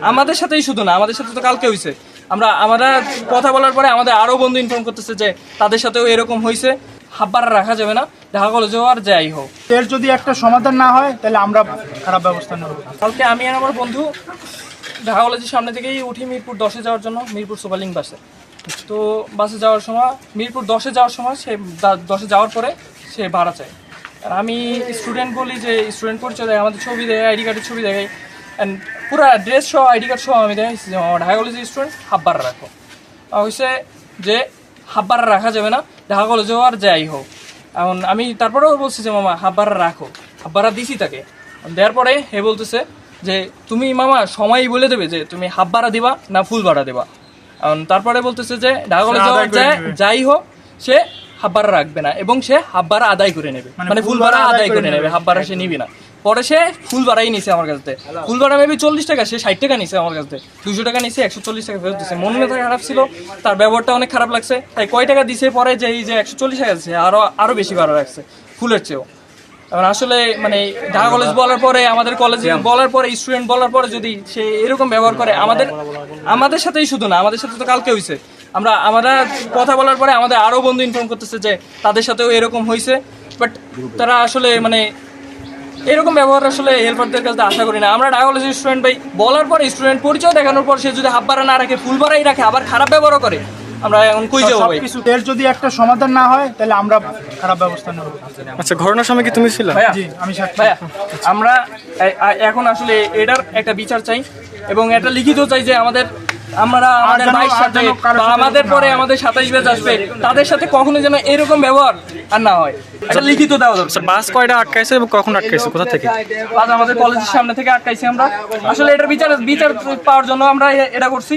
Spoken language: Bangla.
আমাদের সাথেই শুধু না, আমাদের সাথে তো কালকে হয়েছে। আমরা কথা বলার পরে আমাদের আরো বন্ধু ইনফর্ম করতেছে যে তাদের সাথেও এরকম হয়েছে, হাব্বারা রাখা যাবে না, ঢাকা কলেজেও আর যাই হোক। এর যদি একটা সমাধান না হয় তাহলে আমরা খারাপ ব্যবস্থা নেব। কালকে আমি আর আমার বন্ধু ঢাকা কলেজের সামনে থেকেই উঠি মিরপুর 10-এ যাওয়ার জন্য, মিরপুর সুপারলিং বাসে। তো বাসে যাওয়ার সময় মিরপুর 10-এ যাওয়ার সময় সে 10-এ যাওয়ার পরে সে ভাড়া চায়। আর আমি স্টুডেন্ট বলি যে স্টুডেন্ট পরিচয় দেয়, আমাদের ছবি দেয়, আইডি কার্ডের ছবি দেয়, অ্যান্ড পুরো ড্রেস সহ আইডি কার্ড সহ আমি দেখাইছি যে আমার ঢাকা কলেজের স্টুডেন্ট হাব্বারা রাখো। হয়েছে যে হাব্বারা রাখা যাবে না, ঢাকা কলেজেও আর যাই হোক। এখন আমি তারপরেও বলছি যে মামা হাব্বারা রাখো, হাব্বারা দিছি তাকে। দেওয়ার পরে হে বলতেছে যে তুমি মামা সময়ই বলে দেবে যে তুমি হাফ ভাড়া দিবা না ফুল ভাড়া দেবা। তারপরে বলতেছে যে ঢাকা কলেজ যাই হোক সে হাফ ভাড়া রাখবে না এবং সে হাফ ভাড়া আদায় করে নেবে, মানে ফুল ভাড়া আদায় করে নেবে, হাফ ভাড়া সে নিবে না। পরে সে ফুল ভাড়াই নিছে আমার কাছ থেকে। ফুল ভাড়া মেবি 40 টাকা, সে 60 টাকা নিছে আমার কাছ থেকে, 200 টাকা নিছে, 140 টাকা ফেরত দিচ্ছে। মন মেধা খারাপ ছিল, তার ব্যবহারটা অনেক খারাপ লাগছে, তাই কয় টাকা দিছে পরে যে এই যে 140 টাকা দিচ্ছে আরো বেশি ভাড়া রাখছে ফুলের চেয়েও। আসলে মানে ঢাকা কলেজ বলার পরে, আমাদের কলেজে বলার পরে, স্টুডেন্ট বলার পরে যদি সে এরকম ব্যবহার করে, আমাদের সাথেই শুধু না, আমাদের সাথে তো কালকে হয়েছে। আমরা কথা বলার পরে আমাদের আরো বন্ধু ইনফর্ম করতেছে যে তাদের সাথেও এরকম হয়েছে। বাট তারা আসলে মানে এরকম ব্যবহার আসলে হেল্পারদের কাছে আশা করি না। আমরা ঢাকা কলেজের স্টুডেন্ট ভাই, বলার পরে স্টুডেন্ট পরিচয় দেখানোর পর সে যদি হাফ ভাড়া না রাখে, ফুল ভাড়াই রাখে, আবার খারাপ ব্যবহারও করে, আমরা এখন কই যাবো ভাই? এর যদি একটা সমাধান না হয় তাহলে আমরা খারাপ ব্যবস্থা নেব। আচ্ছা, ঘটনার সময় কি তুমি ছিলে? জি, আমি সাক্ষী। ভাইয়া আমরা এখন আসলে এটার একটা বিচার চাই এবং এটা লিখিত চাই যে আমাদের ভাইয়ের সাথে বা আমাদের পরে আমাদের 27 ব্যাচ আসবে তাদের সাথে কখনো যেন এরকম ব্যবহার আর না হয়, এটা লিখিত দেওয়া দরকার। বাস কয়টা আটকাইছে এবং কখন আটকাইছে, কোথা থেকে? আজ আমাদের কলেজের সামনে থেকে আটকাইছি আমরা। আসলে এটার বিচার পাওয়ার জন্য আমরা এটা করছি।